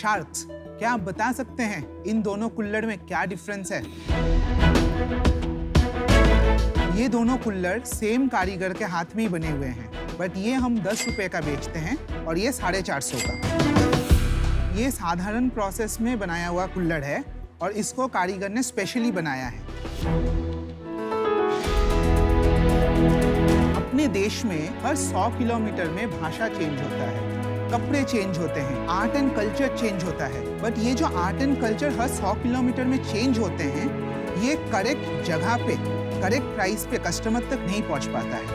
Sharks, क्या आप बता सकते हैं इन दोनों कुल्हड़ में क्या डिफरेंस है? ये दोनों कुल्हड़ सेम कारीगर के हाथ में ही बने हुए हैं, बट ये हम 10 रुपए का बेचते हैं और ये 450 का। ये साधारण प्रोसेस में बनाया हुआ कुल्हड़ है और इसको कारीगर ने स्पेशली बनाया है। अपने देश में हर 100 किलोमीटर में भाषा चेंज होता है, कपड़े चेंज होते हैं, आर्ट एंड कल्चर चेंज होता है, बट ये जो art and culture her 100 kilometre में चेंज होते हैं, ये करेक्ट जगह पे, करेक्ट प्राइस पे कस्टमर तक नहीं पहुंच पाता है।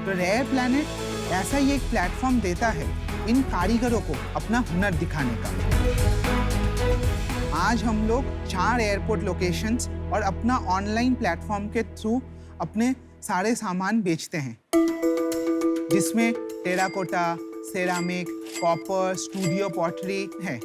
तो रेयर प्लैनेट ऐसा ही एक प्लेटफॉर्म देता है इन कारीगरों को अपना हुनर दिखाने का। आज हम लोग 4 एयरपोर्ट लोकेशंस और अपना ऑनलाइन प्लेटफॉर्म के थ्रू अपने सारे सामान बेचते हैं, जिसमें terracotta, ceramic, copper, studio pottery है।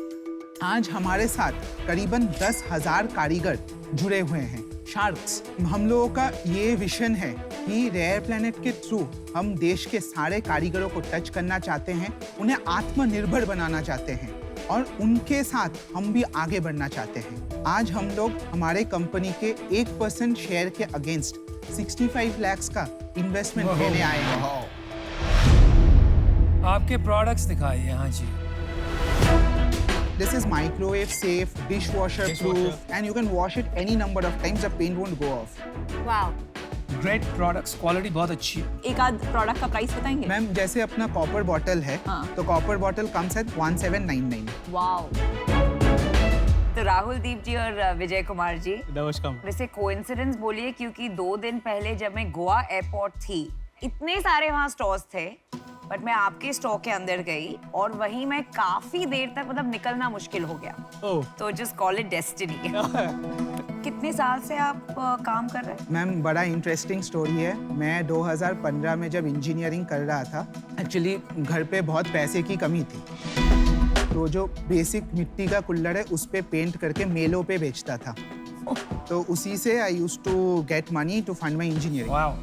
आज हमारे साथ करीबन 10,000 कारीगर जुड़े हुए हैं। शार्क्स, हम लोगों का ये विजन है कि रेयर प्लैनेट के थ्रू हम देश के सारे कारीगरों को टच करना चाहते हैं, उन्हें आत्मनिर्भर बनाना चाहते हैं और उनके साथ हम भी आगे बढ़ना चाहते हैं। आज हम लोग हमारे कंपनी के 1% शेयर के अगेंस्ट 65 लाख का इन्वेस्टमेंट लेने आए हैं। आपके प्रोडक्ट्स दिखाइए। हाँ जी। This is microwave safe, dishwasher proof, and you can wash it any number of times. The paint won't go off. Wow, great products, quality बहुत अच्छी है। एक आध प्रोडक्ट का प्राइस बताएंगे? मैम, जैसे अपना कॉपर बॉटल है, हाँ। तो copper bottle comes at 1799। Wow. तो राहुल दीप जी और विजय कुमार जी, नमस्कार। वैसे कोइंसिडेंस बोलिए, क्योंकि 2 दिन पहले जब मैं गोवा एयरपोर्ट थी, इतने सारे वहाँ स्टॉल्स थे, बट मैं आपके स्टॉल के अंदर गई और वहीं मैं काफी देर तक, मतलब निकलना मुश्किल हो गया। तो जस्ट कॉल इट डेस्टिनी। कितने साल से आप काम कर रहे हैं? मैम, बड़ा इंटरेस्टिंग स्टोरी है। मैं 2015 में जब इंजीनियरिंग कर रहा था, एक्चुअली घर पे बहुत पैसे की कमी थी, तो जो बेसिक मिट्टी का कुल्हड़ है उस पे पेंट करके मेलों पे बेचता था। तो उसी से I used to get money to fund my engineering. Wow.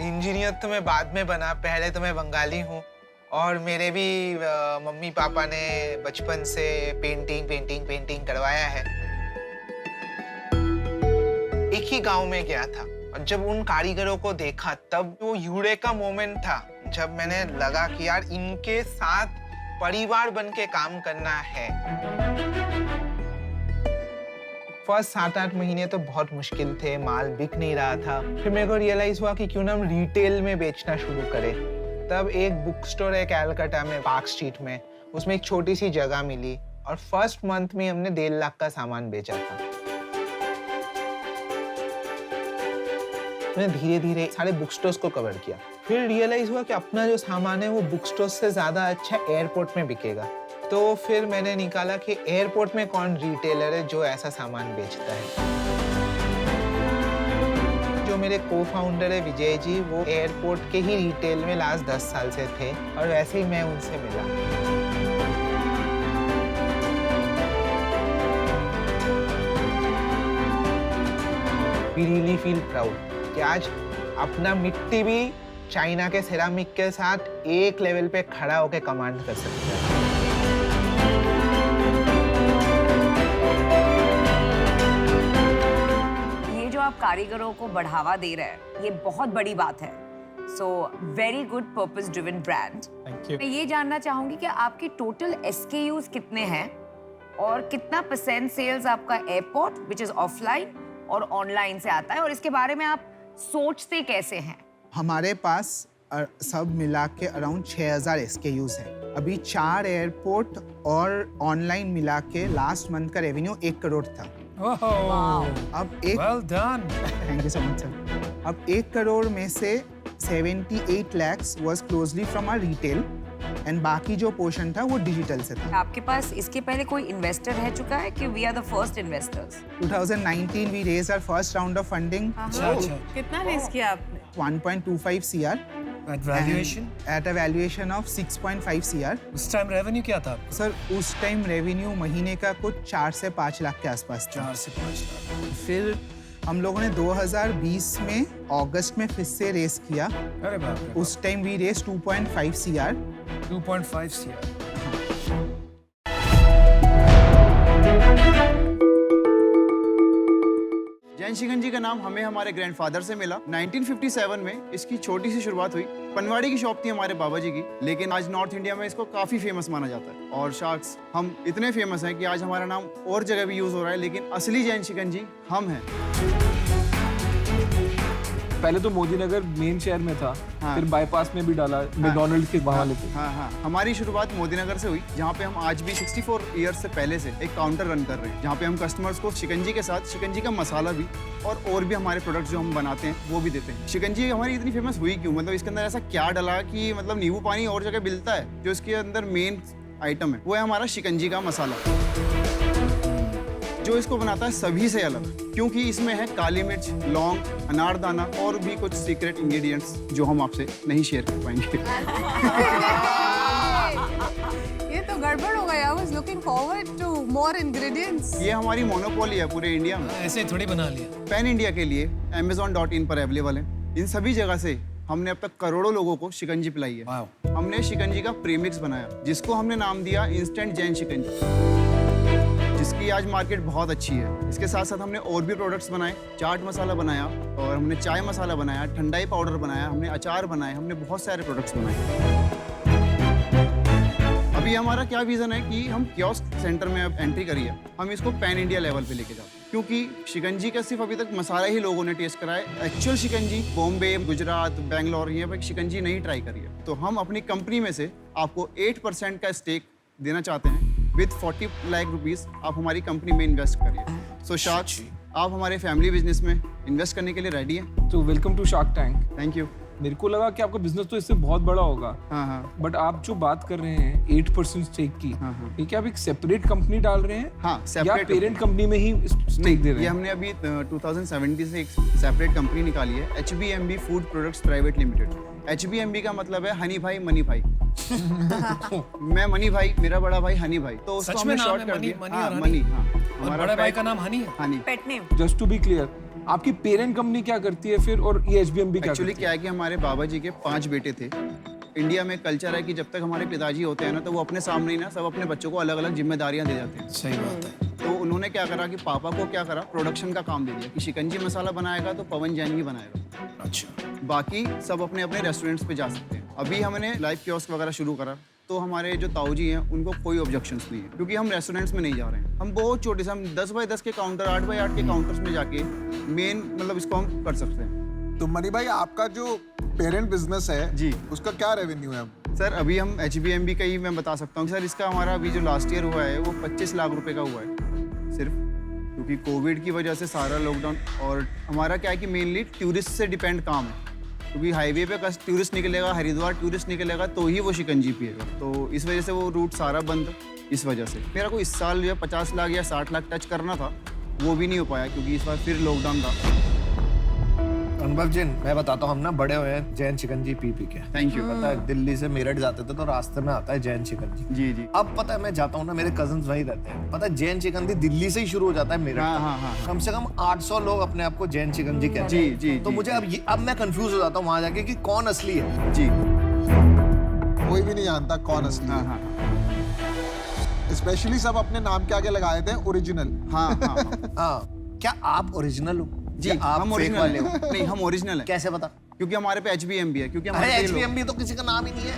Engineer तो मैं बाद में बना, पहले तो मैं बंगाली हूँ और मेरे भी मम्मी पापा ने बचपन से पेंटिंग करवाया है। एक ही गांव में गया था और जब उन कारीगरों को देखा, तब वो यूरेका मोमेंट था जब मैंने लगा कि यार इनके साथ परिवार बन के काम करना है। फर्स्ट 7-8 महीने तो बहुत मुश्किल थे, माल बिक नहीं रहा था। फिर मेरे को रियलाइज हुआ कि क्यों ना हम रिटेल में बेचना शुरू करें। तब एक बुक स्टोर है कैलकाटा में, पार्क स्ट्रीट में, उसमें एक छोटी सी जगह मिली और फर्स्ट मंथ में हमने 1.5 लाख का सामान बेचा था। मैंने धीरे धीरे सारे बुक स्टोर्स को कवर किया। फिर रियलाइज हुआ कि अपना जो सामान है वो बुक स्टोर से ज्यादा अच्छा एयरपोर्ट में बिकेगा। तो फिर मैंने निकाला कि एयरपोर्ट में कौन रिटेलर है जो ऐसा सामान बेचता है। जो मेरे को-फाउंडर है विजय जी, वो एयरपोर्ट के ही रिटेल में लास्ट 10 साल से थे और वैसे ही मैं उनसे मिला। We really feel proud कि आज अपना मिट्टी भी चाइना के सेरामिक के साथ एक लेवल पे खड़ा होकर कमांड कर सकता है। ये जो आप कारीगरों को बढ़ावा दे रहे हैं, ये बहुत बड़ी बात है। So very good purpose driven brand. Thank you. मैं ये जानना चाहूंगी कि आपके टोटल SKUs कितने हैं और कितना % सेल्स आपका एयरपोर्ट विच इज ऑफलाइन और ऑनलाइन से आता है, और इसके बारे में आप सोचते कैसे हैं? हमारे पास सब मिला के अराउंड 6000 SKUs है। अभी 4 एयरपोर्ट और ऑनलाइन मिला के लास्ट मंथ का रेवेन्यू 1 करोड़ था। अब एक well done. Thank you so much sir. अब 1 करोड़ में से 78 lakhs was closely from our retail and बाकी जो पोर्शन था वो डिजिटल से था। आपके पास इसके पहले कोई इन्वेस्टर रह चुका है कि we are the first investors? 2019 we raised our first round of funding, अच्छा अच्छा। कितना रेज किया आपने? 1.25 CR at valuation? at a valuation of 6.5 CR। उस टाइम रेवेन्यू क्या था आपका? सर उस टाइम रेवेन्यू महीने का कुछ 4 से 5 लाख के आसपास था। 4 से 5 लाख। फिर हम लोगों ने 2020 में अगस्त में फिर से रेस किया। अरे बाप रे, उस time we raise 2.5 CR। 2.5 CR। Jain Shikanji का नाम हमें हमारे ग्रैंडफादर से मिला। 1957 में इसकी छोटी सी शुरुआत हुई। पनवाड़ी की शॉप थी हमारे बाबा जी की, लेकिन आज नॉर्थ इंडिया में इसको काफी फेमस माना जाता है। और शार्क्स हम इतने फेमस हैं कि आज हमारा नाम और जगह भी यूज हो रहा है, लेकिन असली जैन शिकंजी हम हैं। पहले तो मोदी नगर मेन शहर में था, हाँ। फिर बाईपास में भी डाला, मैकडॉनल्ड के वहाँ लेके। हाँ, हमारी शुरुआत मोदी नगर से हुई, जहाँ पे हम आज भी 64 ईयर्स से पहले से एक काउंटर रन कर रहे हैं, जहाँ पे हम कस्टमर्स को शिकंजी के साथ शिकंजी का मसाला भी और भी हमारे प्रोडक्ट्स जो हम बनाते हैं वो भी देते हैं। शिकंजी हमारी इतनी फेमस हुई क्यों? मतलब इसके अंदर ऐसा क्या डला कि मतलब नींबू पानी और जगह मिलता है, जो इसके अंदर मेन आइटम है वो है हमारा शिकंजी का मसाला, जो इसको बनाता है सभी से अलग, क्योंकि इसमें है काली मिर्च, लौंग, अनारदाना और भी कुछ सीक्रेट इंग्रेडिएंट्स जो हम आपसे नहीं शेयर कर पाएंगे। ये तो गड़बड़ हो गया। I was looking forward to more ingredients. ये हमारी मोनोपोली है पूरे इंडिया में। ऐसे थोड़ी बना लिया। पैन इंडिया के लिए Amazon.in पर अवेलेबल है। इन सभी जगह से हमने अब तक करोड़ों लोगों को शिकंजी पिलाई है। वाओ। हमने शिकंजी का प्रीमिक्स बनाया, जिसको हमने नाम दिया इंस्टेंट जैन शिकंजी, जिसकी आज मार्केट बहुत अच्छी है। इसके साथ साथ हमने और भी प्रोडक्ट्स बनाए, चाट मसाला बनाया और हमने चाय मसाला बनाया, ठंडाई पाउडर बनाया, हमने अचार बनाए, हमने बहुत सारे प्रोडक्ट्स बनाए। अभी हमारा क्या विजन है कि हम कियोस्क सेंटर में अब एंट्री करी है, हम इसको पैन इंडिया लेवल पे लेके जाते हैं, क्योंकि शिकंजी का सिर्फ अभी तक मसाला ही लोगों ने टेस्ट करा है। एक्चुअल शिकंजी बॉम्बे, गुजरात, बेंगलोर यहाँ पे शिकंजी नहीं ट्राई करी है। तो हम अपनी कंपनी में से आपको 8% का स्टेक देना चाहते हैं। विद 40 लाख रुपीस आप हमारी कंपनी में इन्वेस्ट करिए। सो शार्क्स, आप हमारे फैमिली बिजनेस में इन्वेस्ट करने के लिए रेडी हैं? तो welcome to Shark Tank. Thank you. मेरे को लगा कि आपका बिजनेस तो इससे बहुत बड़ा होगा, हाँ। बट आप जो बात कर रहे हैं 8% स्टेक की, हाँ। ये क्या आप एक सेपरेट कंपनी डाल रहे हैं? हाँ, या सेपरेट पेरेंट कंपनी में ही स्टेक दे रहे ये हैं? हमने अभी 2017 से एक सेपरेट कंपनी निकाली है, HBMB food products private limited. HBMB का मतलब है हनी भाई मनी भाई। मैं मनी भाई, मेरा बड़ा भाई हनी भाई, तो उसको सच में हमने नाम शॉर्ट है कर मनी? दिया। मनी हाँ, और मनी, हनी? हाँ। और हमारा बड़े भाई pet- का नाम हनी है? Honey. Pet name. Just to be clear, आपकी पेरेंट कंपनी क्या करती है फिर, और ये HBMB क्या एक्चुअली करती क्या है कि हमारे बाबा जी के 5 बेटे थे। इंडिया में कल्चर है कि जब तक हमारे पिताजी होते हैं ना, तो वो अपने सामने ही ना सब अपने बच्चों को अलग अलग जिम्मेदारियां दे जाते हैं। सही बात है। तो उन्होंने क्या करा कि पापा को क्या करा, प्रोडक्शन का काम दे दिया कि शिकंजी मसाला बनाएगा तो पवन जैन ही बनाएगा, अच्छा। बाकी सब अपने अपने रेस्टोरेंट्स पे जा सकते हैं। अभी हमने लाइव कियोस्क वगैरह शुरू करा, तो हमारे जो ताऊजी हैं उनको कोई ऑब्जेक्शंस नहीं है, क्योंकि हम रेस्टोरेंट्स में नहीं जा रहे हैं। हम बहुत छोटे से, हम 10 बाय 10 के काउंटर, 8 बाय 8 के काउंटर्स में जाके मेन मतलब इसको हम कर सकते हैं। तो मनी भाई, आपका जो पेरेंट बिजनेस है जी, उसका क्या रेवेन्यू है? सर अभी हम HBMB का ही मैं बता सकता हूँ सर। इसका हमारा अभी जो लास्ट ईयर हुआ है वो 25 लाख रुपए का हुआ है सिर्फ, क्योंकि कोविड की वजह से सारा लॉकडाउन, और हमारा क्या है कि मेनली टूरिस्ट से डिपेंड काम है, क्योंकि हाईवे पे टूरिस्ट निकलेगा, हरिद्वार टूरिस्ट निकलेगा तो ही वो शिकंजी पिएगा, तो इस वजह से वो रूट सारा बंद। इस वजह से मेरा को इस साल जो 50 लाख या 60 लाख टच करना था वो भी नहीं हो पाया, क्योंकि इस बार फिर लॉकडाउन था। अनुभव जी, मैं बताता हूँ, हम ना बड़े हुए हैं जैन शिकंजी पी के। Thank you. पता है दिल्ली से मेरठ जाते थे तो रास्ते में आता है जैन शिकंजी। जी जी। अब पता है मैं जाता हूँ ना, मेरे कजन्स वहीं रहते हैं, पता है जैन शिकंजी दिल्ली से ही शुरू हो जाता है मेरठ हाँ, तक। हाँ, हाँ। कम से कम 800 लोग अपने आप को जैन शिकंजी कहते हैं। जी, तो मुझे अब मैं कंफ्यूज हो जाता हूँ वहां जाके कि कौन असली है। जी। कोई भी नहीं जानता कौन असली हाँ, है। हाँ, स्पेशली सब अपने नाम के आगे लगाए थे ओरिजिनल। हाँ, हाँ। हाँ, क्या आप ओरिजिनल हो? जी, या आप हम फेक ओरिजिनल वाले हो? नहीं, हम ओरिजिनल है। कैसे पता? क्योंकि हमारे पे HBMB है, क्योंकि अरे हमारे पे लोग- HBMB तो किसी का नाम ही नहीं है।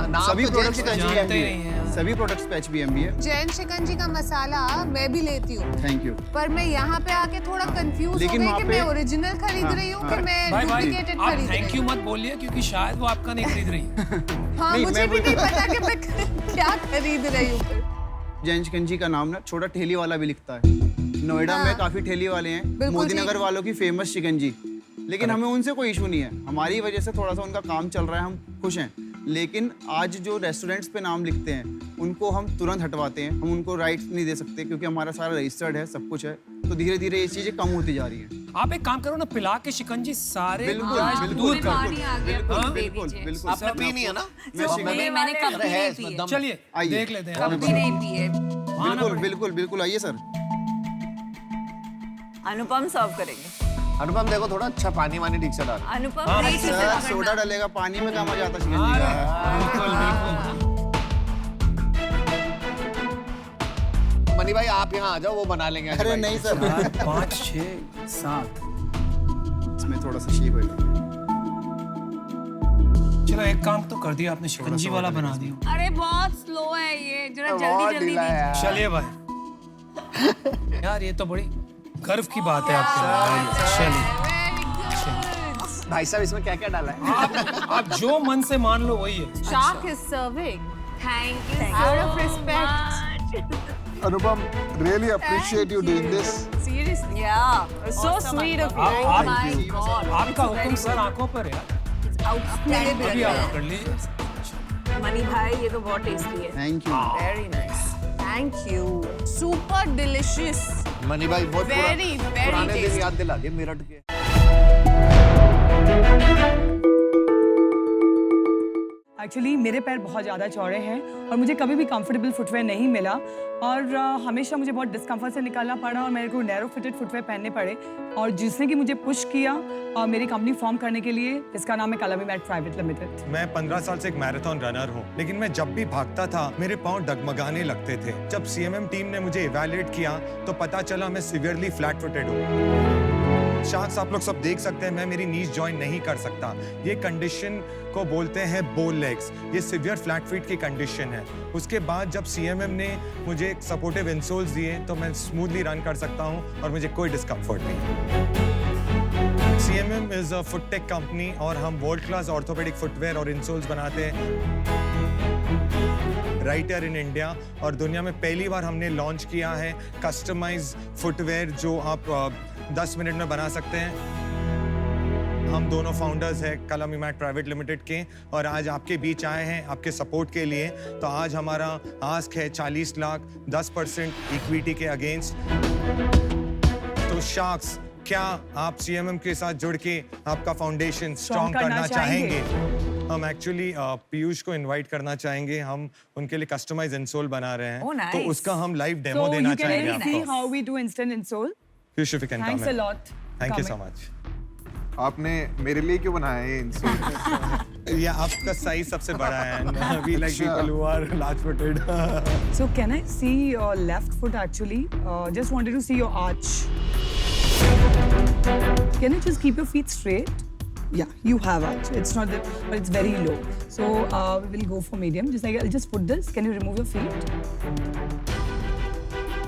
नाम सभी तो प्रोडक्ट्स जैन पे शिकंजी जानते HBMB ही नहीं है, हैं। सभी प्रोडक्ट्स पे HBMB है। जैन शिकंजी का मसाला मैं भी लेती हूँ, थैंक यू। पर मैं यहाँ पे आके थोड़ा कंफ्यूज हो लेकिन गई वहाँ कि पे- मैं ओरिजिनल खरीद हाँ, रही हूँ हाँ। कि मैं भाई भाई, डुप्लीकेटेड आप खरीद रही थैंक यू मत बोलिए, क्योंकि शायद वो आपका नहीं खरीद रही है। हाँ, नहीं, मुझे मैं भी नहीं पता कि मैं क्या खरीद रही हूँ फिर। जैन शिकंजी का नाम ना छोटा ठेली वाला भी लिखता है। नोएडा में काफी ठेली वाले हैं, बिल्कुल मोदी ठीक। नगर वालों की फेमस शिकंजी, लेकिन हमें उनसे कोई इशू नहीं है। हमारी वजह से थोड़ा सा उनका काम चल रहा है, हम खुश हैं। लेकिन आज जो रेस्टोरेंट्स पे नाम लिखते हैं उनको हम तुरंत हटवाते हैं, हम उनको राइट्स नहीं दे सकते, क्योंकि हमारा सारा रजिस्टर्ड है, सब कुछ है। तो धीरे धीरे ये चीजें कम होती जा रही हैं। आप एक काम करो ना, पिला के शिकंजी सारे बिल्कुल, गुजारिश बिल्कुल, दूर बिल्कुल, कर पानी आ गया, बिल्कुल, दे बिल्कुल, दीजिए। बिल्कुल। आपने पी नहीं है ना? मैं तो शिकंजी- मैंने कभी अरे है नहीं इसमें पी है, दम। चलिए आइए। देख लेते हैं। कभी नहीं पी है। बिल्कुल बिल्कुल बिल्कुल, आइए सर। अनुपम सर्व करेंगे। अनुपम देखो थोड़ा अच्छा पानी वानी ठीक से डाल। अनुपम हाँ, प्लीज इसे सर सोडा पकड़ना। डालेगा, पानी में काम आ जाता चिकन जी का। बिल्कुल बिल्कुल। मनी भाई आप यहाँ आ जाओ, वो बना लेंगे। अरे नहीं सर 5, 6, 7। इसमें थोड़ा सा शेक होगा। चलो एक काम तो कर दिया आपने, शिकंजी वाला बना दिया। अरे बहुत स्लो है ये, जरा बहुत जल्दी जल्दी ढीला है यार। चलिए भाई। यार ये तो बड़ी गर्व की बात है आपके लिए। चलिए भाई साहब इसमें क्या क्या डाला है? आप जो मन से मान लो वही है। Shark is serving. Thank you Out of respect. Anupam really appreciate you doing this. Seriously. या So sweet of you. आपका हुक्म सर आंखों पर है यार। अभी आप कर लीजिए। मनी भाई ये तो बहुत टेस्टी है। Thank you. Very nice. Thank you. Super delicious. Money भाई बहुत Very, very पुराने दिन tasty. याद दिला दिए मेरठ के। एक्चुअली मेरे पैर बहुत ज़्यादा चौड़े हैं और मुझे कभी भी कंफर्टेबल फुटवेयर नहीं मिला और हमेशा मुझे बहुत डिस्कम्फर्ट से निकालना पड़ा और मेरे को नैरो फिटेड फुटवेयर पहनने पड़े और जिसने कि मुझे पुश किया और मेरी कंपनी फॉर्म करने के लिए, जिसका नाम है कलामी मैट प्राइवेट लिमिटेड। मैं 15 साल से एक मैराथन रनर हूँ, लेकिन मैं जब भी भागता था मेरे पाँव डगमगाने लगते थे। जब सीएमएम टीम ने मुझे इवैल्यूएट किया तो पता चला मैं सीवियरली फ्लैट फुटेड हूँ। शार्क्स आप लोग सब देख सकते हैं, मैं मेरी नीज जॉइन नहीं कर सकता। ये कंडीशन को बोलते हैं बोल लेग्स। ये सिवियर फ्लैट फीट की कंडीशन है। उसके बाद जब सीएमएम ने मुझे सपोर्टिव इंसोल्स दिए तो मैं स्मूथली रन कर सकता हूँ और मुझे कोई डिस्कम्फर्ट नहीं। CMM is a foot tech company और हम वर्ल्ड क्लास ऑर्थोपेडिक फुटवेयर और इंसोल्स बनाते हैं राइट हियर इन इंडिया। और दुनिया में पहली बार हमने लॉन्च किया है कस्टमाइज फुटवेयर जो आप 10 मिनट में बना सकते हैं। हम दोनों फाउंडर्स हैं कलामी मैट प्राइवेट लिमिटेड के और आज आपके बीच आए हैं आपके सपोर्ट के लिए। तो आज हमारा आस्क है 40 लाख 10% इक्विटी के अगेंस्ट। तो शार्क्स, क्या आप सीएमएम के साथ जुड़ के आपका फाउंडेशन स्ट्रॉन्ग करना चाहेंगे? हम एक्चुअली पीयूष को इनवाइट करना चाहेंगे। हम उनके लिए कस्टमाइज इंसोल बना रहे हैं। Oh, nice. तो उसका हम लाइव डेमो So देना you चाहेंगे can see आपको। how we do instant insole. Piyush if you can Thanks come a in. lot. Thank you so Coming. much. आपने मेरे लिए क्यों बनाया ये इंसोल? ये आपका साइज सबसे बड़ा है। We like अच्छा। people who are large footed. So can I see your left foot actually? Just wanted to see your arch. Can you just keep your feet straight? Yeah, you have arch. It's not that, but it's very low. So we will go for medium. Just like I'll just put this. Can you remove your feet?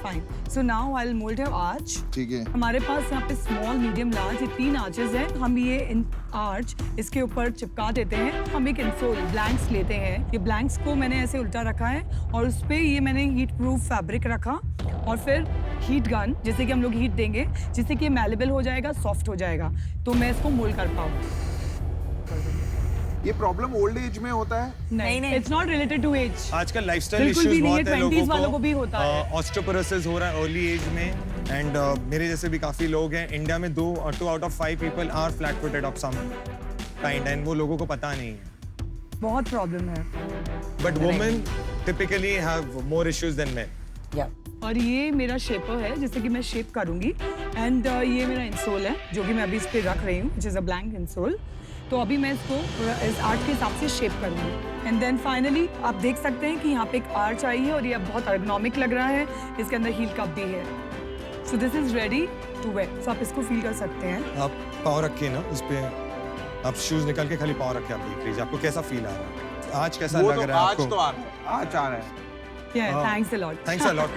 Fine. So now I'll mold your arch. ठीक है। हमारे पास यहाँ पे small, medium, large ये 3 arches हैं। हम ये इन arch इसके ऊपर चिपका देते हैं। हम एक इंसोल ब्लैंक्स लेते हैं। ये ब्लैंक्स को मैंने ऐसे उल्टा रखा है और उस पे ये मैंने हीट प्रूफ फैब्रिक रखा और फिर हीट गन, जैसे कि हम लोग हीट देंगे जिससे कि ये मैलेबल हो जाएगा, सॉफ्ट हो जाएगा, तो मैं इसको मोल्ड कर पाऊँ। ये प्रॉब्लम ओल्ड एज में होता है? नहीं, it's not related to age. आजकल लाइफस्टाइल बिल्कुल इश्यूज भी नहीं है, बहुत है 20s वालों लोगों को भी होता है। ऑस्टियोपोरोसिस हो रहा है अर्ली एज में एंड मेरे जैसे भी काफी लोग हैं। इंडिया में 2 out of 5 people are flat footed of some kind and वो लोगों को पता नहीं है। बहुत प्रॉब्लम है। But women typically have more issues than men. और ये मेरा शेपर है जिससे कि मैं शेप करूंगी एंड ये मेरा इंसोल है जो कि मैं अभी इस पे रख रही हूँ, which is a blank insole। तो अभी मैं इसको इस आर्ट के हिसाब से शेप करूंगी एंड देन फाइनली आप देख सकते हैं कि यहाँ पे एक आर्च आई है और ये अब बहुत एर्गोनॉमिक लग रहा है। इसके अंदर हील कप भी है। So this is ready to wear. सो आप इसको फील कर सकते हैं। आप पाँव रखिए ना इस पे, आप शूज निकाल के खाली पाँव रख के आप देख लीजिए आपको कैसा फील आ रहा है। आज कैसा लग रहा है आपको? आज आ रहा है। Thanks a lot. Thanks a lot.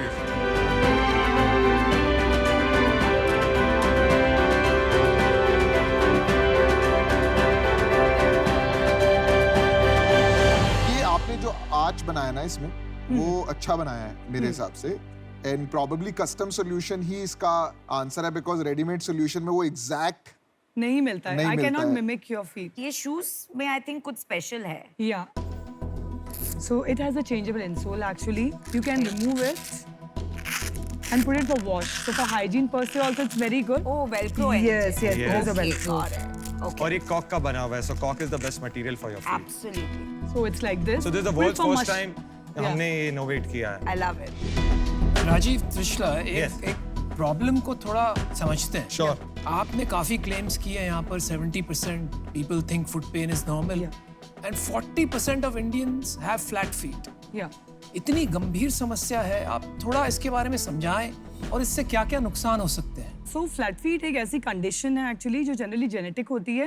जो आर्च बनाया ना इसमें वो अच्छा बनाया है मेरे हिसाब से एंड प्रोबेबली कस्टम सॉल्यूशन ही इसका आंसर है बिकॉज रेडीमेड सॉल्यूशन में वो एग्जैक्ट नहीं मिलता है। I can not mimic your feet. ये शूज में आई थिंक कुछ स्पेशल है। या so it has a changeable insole actually. You can remove it and put it for wash. So for hygiene per se also it's very good. Oh, Velcro. Yes, yes, Yes. it's a Velcro. Okay. और ये Kock का बना हुआ है, so cock is the best material for your feet. Absolutely. So it's like this. So this is the Put world's for first mush- time हमने ये innovate किया है। I love it. Rajiv Trishla Yes. एक प्रॉब्लम को थोड़ा समझते हैं। Sure. आपने काफी क्लेम्स किए हैं यहाँ पर 70% people think foot pain is normal and 40% of Indians have flat feet. या इतनी गंभीर समस्या है, आप थोड़ा इसके बारे में समझाएं और इससे क्या-क्या नुकसान हो सकते हैं। सो फ्लैट फीट एक ऐसी कंडीशन है एक्चुअली जो जनरली जेनेटिक होती है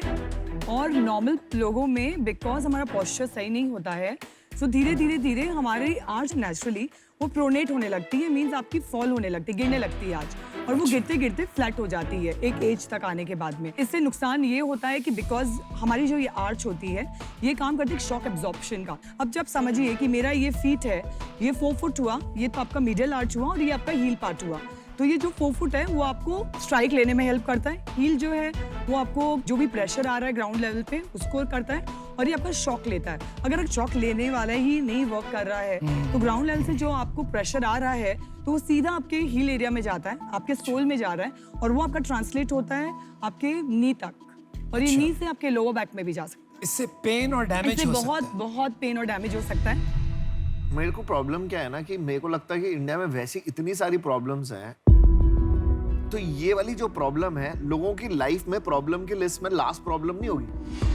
और नॉर्मल लोगों में बिकॉज हमारा पोस्चर सही नहीं होता है, सो धीरे धीरे हमारी आर्च नेचुरली वो प्रोनेट होने लगती है, मीन्स आपकी फॉल होने लगती है, गिरने लगती है आर्च, और वो गिरते गिरते फ्लैट हो जाती है एक एज तक आने के बाद में। इससे नुकसान ये होता है कि बिकॉज हमारी जो ये आर्च होती है ये काम करती है शॉक एब्जॉर्प्शन का। अब जब समझिए कि मेरा ये फीट है, ये 4 फुट हुआ, ये तो आपका मिडिल आर्च हुआ और ये आपका हील पार्ट हुआ, तो ये जो 4 फुट है वो आपको स्ट्राइक लेने में हेल्प करता है। हील जो है वो आपको जो भी प्रेशर आ रहा है ग्राउंड लेवल पे उसको करता है और ये आपका शॉक लेता है। अगर शॉक लेने वाला ही नहीं वर्क कर रहा है तो ग्राउंड लेवल से जो आपको प्रेशर आ रहा है तो वो सीधा आपके हील एरिया में जाता है, आपके सोल में जा रहा है और वो आपका ट्रांसलेट होता है आपके नी तक, और ये नी से आपके लोअर बैक में भी जा सकता है। इससे पेन और डैमेज इससे हो सकता बहुत है। बहुत पेन और डैमेज हो सकता है। मेरे को प्रॉब्लम क्या है ना कि मेरे को लगता है कि इंडिया में वैसी इतनी सारी प्रॉब्लम्स हैं, तो ये वाली जो प्रॉब्लम है लोगों की लाइफ में प्रॉब्लम की लिस्ट में लास्ट प्रॉब्लम नहीं होगी।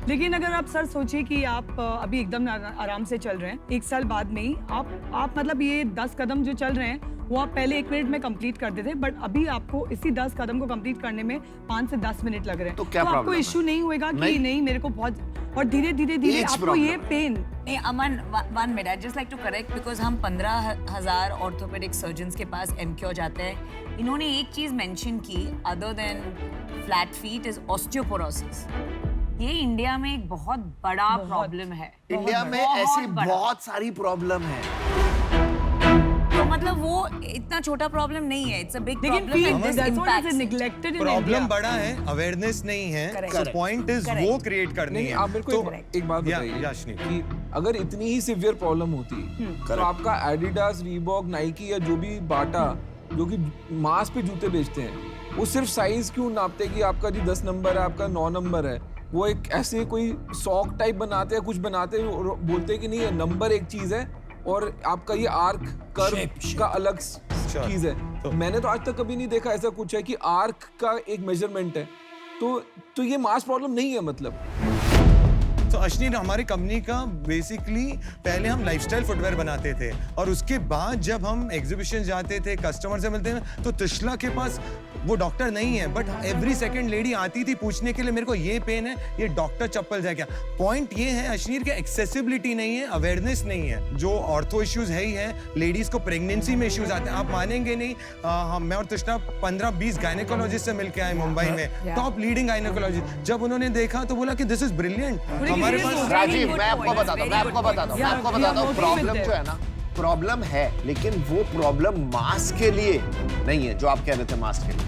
लेकिन अगर आप सर सोचिए कि आप अभी एकदम आराम से चल रहे हैं, 1 साल बाद में ही आप मतलब ये 10 कदम जो चल रहे हैं वो आप पहले 1 मिनट में कंप्लीट करते थे, बट अभी आपको इसी 10 कदम को कंप्लीट करने में 5 से 10 मिनट लग रहे हैं। तो क्या आपको प्रॉब्लम है? इश्यू नहीं होएगा कि नहीं मेरे को बहुत, और धीरे धीरे आपको ये पेन। नहीं Aman, 1 minute, I just like to correct, because हम 15,000 ऑर्थोपेडिक सर्जन्स के पास एमक्योर जाते हैं। इन्होंने एक चीज मेंशन की, other than flat feet is osteoporosis. ये इंडिया में एक बहुत बड़ा प्रॉब्लम है। इंडिया में ऐसी बहुत सारी प्रॉब्लम है, तो मतलब वो इतना छोटा प्रॉब्लम नहीं है, इट्स अ बिग लेकिन प्रॉब्लम। प्रॉब्लम बड़ा है, अवेयरनेस नहीं है, सो पॉइंट इज वो क्रिएट करनी नहीं, है। आप मेरे को एक बात बताइए याशनी, कि अगर इतनी ही सिवियर प्रॉब्लम होती तो आपका एडिडास, रीबॉक, नाइकी या जो भी बाटा जो कि मास पे जूते बेचते हैं वो सिर्फ साइज क्यों नापते कि आपका जी 10 नंबर है, आपका 9 नंबर है? वो एक ऐसे कोई सॉक टाइप बनाते हैं, कुछ बनाते हैं और बोलते हैं कि नहीं ये नंबर एक चीज है और आपका ये आर्क कर्व का अलग चीज है। तो मैंने तो आज तक कभी नहीं देखा ऐसा कुछ है कि आर्क का एक मेजरमेंट है, तो ये मास प्रॉब्लम नहीं है मतलब। तो अश्नीर, हमारी कंपनी का बेसिकली पहले हम लाइफस्टाइल फुटवेयर बनाते थे और उसके बाद जब हम एग्जीबिशन जाते थे, कस्टमर से मिलते हैं, तो तिशला के पास वो डॉक्टर नहीं है, बट एवरी सेकंड लेडी आती थी पूछने के लिए मेरे को ये पेन है, ये डॉक्टर चप्पल है क्या? पॉइंट ये है अश्नीर के एक्सेसिबिलिटी नहीं है, अवेयरनेस नहीं है। जो ऑर्थो इश्यूज है ही है, लेडीज को प्रेगनेंसी में इश्यूज आते हैं, आप मानेंगे नहीं, मैं और तिशला 15-20 गायनेकोलॉजिस्ट से मिलके आए मुंबई में, टॉप लीडिंग गायनेकोलॉजिस्ट। जब उन्होंने देखा तो बोला कि दिस इज ब्रिलियंट। हमारे पास राजीव, मैं आपको बताता हूँ प्रॉब्लम जो है ना, प्रॉब्लम है लेकिन वो प्रॉब्लम मास के लिए नहीं है जो आप कह रहे थे मास के लिए।